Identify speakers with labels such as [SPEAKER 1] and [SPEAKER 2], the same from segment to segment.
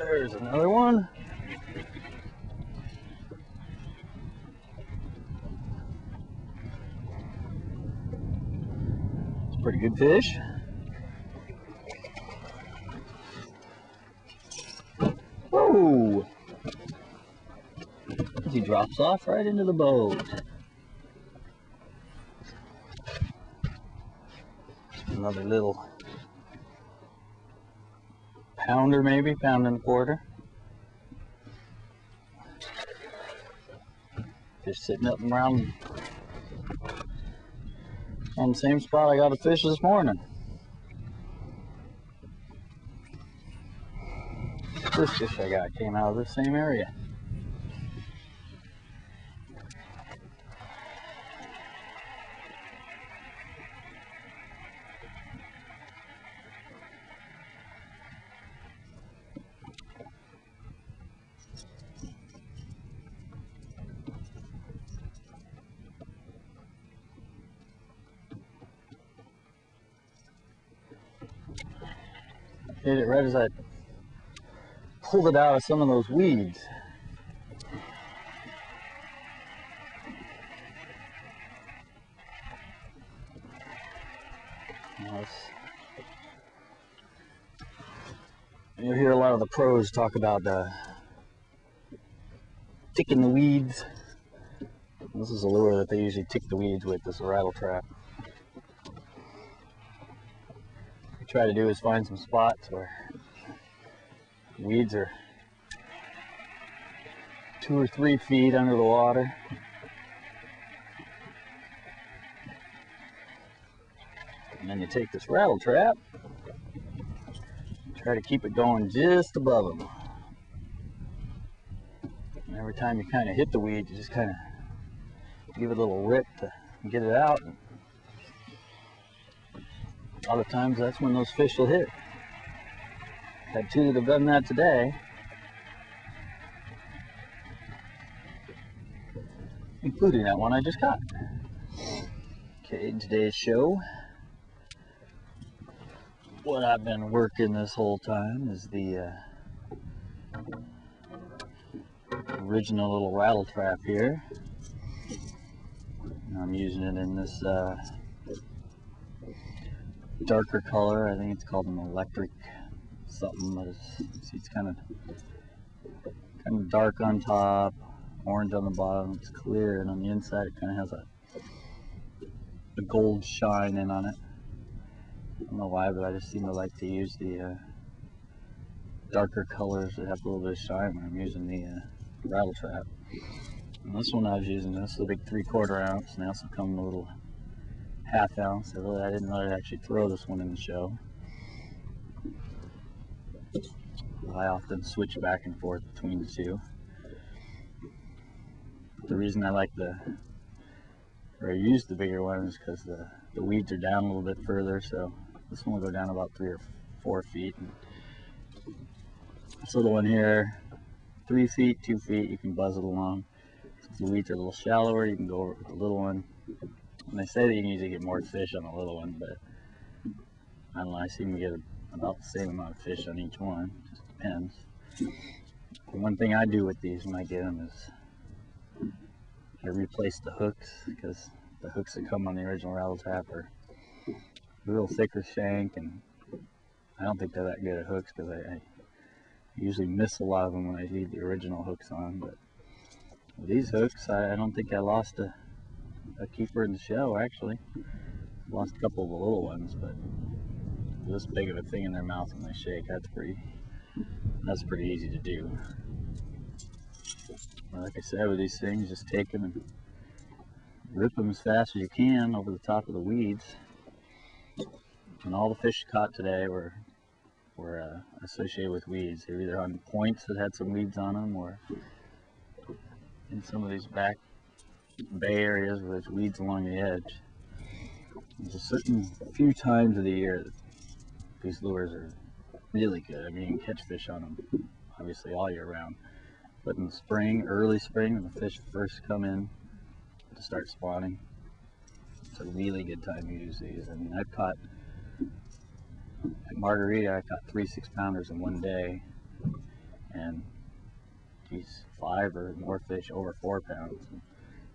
[SPEAKER 1] There's another one. It's a pretty good fish. Whoa! He drops off right into the boat. Another little pounder, maybe, pound and a quarter. Just sitting up and around on the same spot I got a fish this morning. This fish I got came out of the same area. Hit it right as I pulled it out of some of those weeds. You'll hear a lot of the pros talk about ticking the weeds. This is a lure that they usually tick the weeds with. This is a rattle trap. What we try to do is find some spots where weeds are 2 or 3 feet under the water. And then you take this rattle trap, try to keep it going just above them. And every time you kind of hit the weed, you just kind of give it a little rip to get it out. And a lot of times that's when those fish will hit. Had 2 that have done that today, including that one I just caught. Okay, today's show. What I've been working this whole time is the original little rattle trap here. I'm using it in this darker color. I think it's called an electric something, but it's kind of dark on top, orange on the bottom. It's clear, and on the inside it kind of has a gold shine in on it. I don't know why, but I just seem to like to use the darker colors that have a little bit of shine when I'm using the rattle trap. And this one I was using, this is a big 3/4 ounce, and they also come in a little 1/2 ounce. I didn't know I'd actually throw this one in the show. I often switch back and forth between the two. The reason I like I use the bigger one is because the weeds are down a little bit further, so this one will go down about 3 or 4 feet. And this little one here, 3 feet, 2 feet, you can buzz it along. If the weeds are a little shallower, you can go over with the little one. And they say that you can usually get more fish on the little one, but I don't know, I seem to get about the same amount of fish on each one. It just depends. The one thing I do with these when I get them is I replace the hooks, because the hooks that come on the original rattle trap are a little thicker shank, and I don't think they're that good at hooks because I usually miss a lot of them when I leave the original hooks on. But with these hooks, I don't think I lost a keeper in the show, actually. Lost a couple of the little ones, but this big of a thing in their mouth when they shake, that's pretty easy to do. Like I said, with these things, just take them and rip them as fast as you can over the top of the weeds. And all the fish caught today were associated with weeds. They were either on points that had some weeds on them, or in some of these back bay areas where there's weeds along the edge. There's a certain few times of the year that these lures are really good. I mean, you can catch fish on them obviously all year round, but in the spring, early spring, when the fish first come in to start spawning, it's a really good time to use these. I mean, I've caught at Margarita, I caught 3 6-pounders in one day, and geez, 5 or more fish over 4 pounds.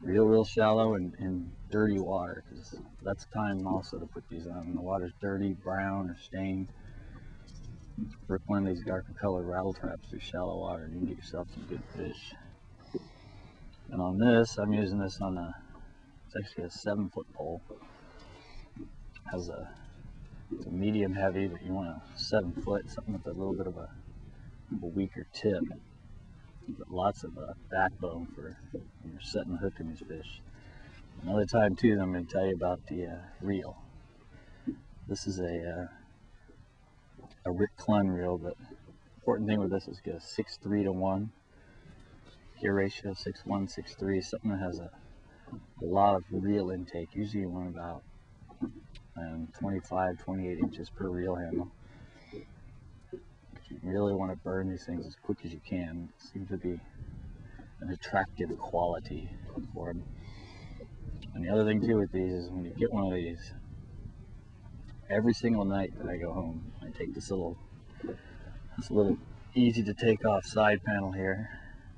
[SPEAKER 1] Real shallow and dirty water, because that's time also to put these on. When the water's dirty, brown, or stained, work one of these darker colored rattle traps through shallow water and you can get yourself some good fish. And on this, I'm using this on it's actually a 7-foot pole. It's a medium heavy, but you want a 7-foot, something with a little bit of a weaker tip, but lots of backbone for when you're setting the hook in these fish. Another time too, I'm going to tell you about the reel. This is a Rick Clun reel, but the important thing with this is get a 6:3 to 1 gear ratio, 6:1, 6:3, something that has a lot of reel intake. Usually you want about 25, 28 inches per reel handle. You really want to burn these things as quick as you can. It seems to be an attractive quality for them. And the other thing too with these is when you get one of these, every single night that I go home, I take this little easy to take off side panel here,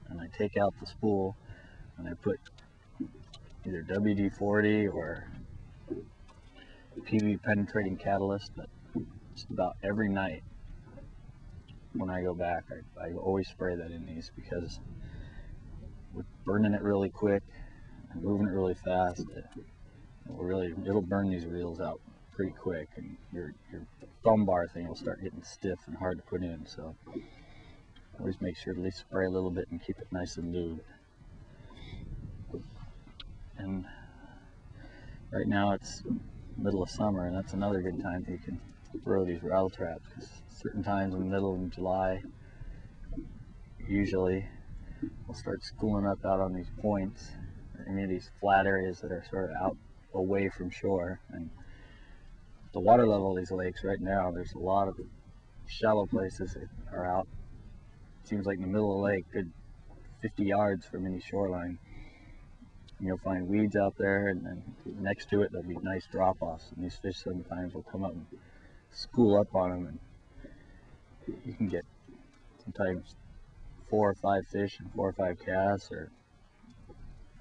[SPEAKER 1] and I take out the spool and I put either WD-40 or PV penetrating catalyst, but just about every night when I go back, I always spray that in these, because with burning it really quick and moving it really fast, it'll burn these reels out pretty quick, and your thumb bar thing will start getting stiff and hard to put in. So always make sure to at least spray a little bit and keep it nice and lubed. And right now it's middle of summer, and that's another good time you can throw these rattle traps, because certain times in the middle of July, usually we'll start schooling up out on these points, or any of these flat areas that are sort of out away from shore. And the water level of these lakes right now, there's a lot of shallow places that are out. It seems like in the middle of the lake, good 50 yards from any shoreline. And you'll find weeds out there, and then next to it there'll be nice drop-offs, and these fish sometimes will come up and school up on them, and you can get sometimes 4 or 5 fish and 4 or 5 casts, or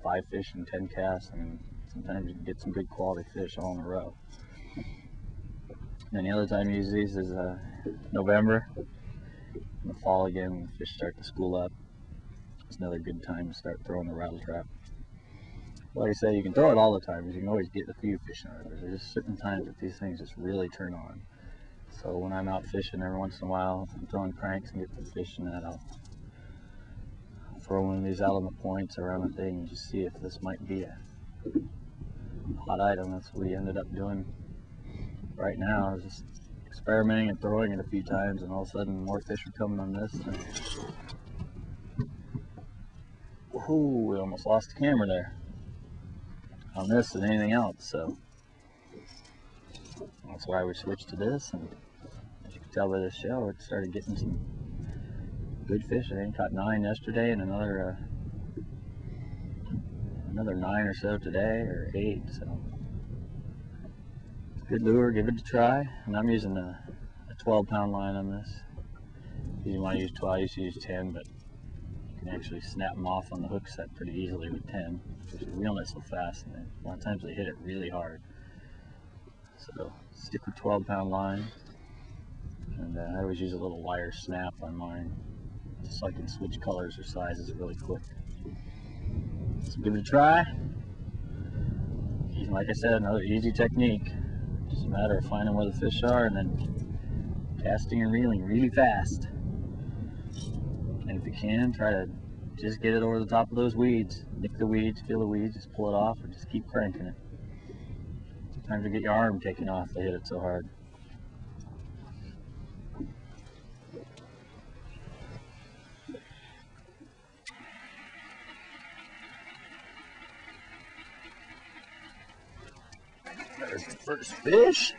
[SPEAKER 1] 5 fish and 10 casts. I mean, sometimes you can get some good quality fish all in a row. And the other time you use these is November. In the fall again, when the fish start to school up, it's another good time to start throwing the rattle trap. Like I say, you can throw it all the time, because you can always get a few fish out of it. There's just certain times that these things just really turn on. So when I'm out fishing, every once in a while, I'm throwing cranks and getting fish in that, I'll throw one of these element points around the thing and just see if this might be a hot item. That's what we ended up doing right now, is just experimenting and throwing it a few times, and all of a sudden more fish are coming on this. Ooh, we almost lost the camera there on this than anything else. So that's why we switched to this, and as you can tell by this shell, it started getting some good fish. I think caught 9 yesterday, and another 9 or so today, or 8. So it's a good lure. Give it a try. And I'm using a 12-pound line on this. You might use 12. I used to use 10, but you can actually snap them off on the hook set pretty easily with 10, because you're reeling it so fast, and a lot of times they hit it really hard. So stick with 12-pound line, and I always use a little wire snap on mine, just so I can switch colors or sizes really quick. So give it a try. Like I said, another easy technique. Just a matter of finding where the fish are and then casting and reeling really fast. And if you can, try to just get it over the top of those weeds. Nick the weeds, feel the weeds, just pull it off and just keep cranking it. Sometimes you get your arm taken off, they hit it so hard. There's the first fish.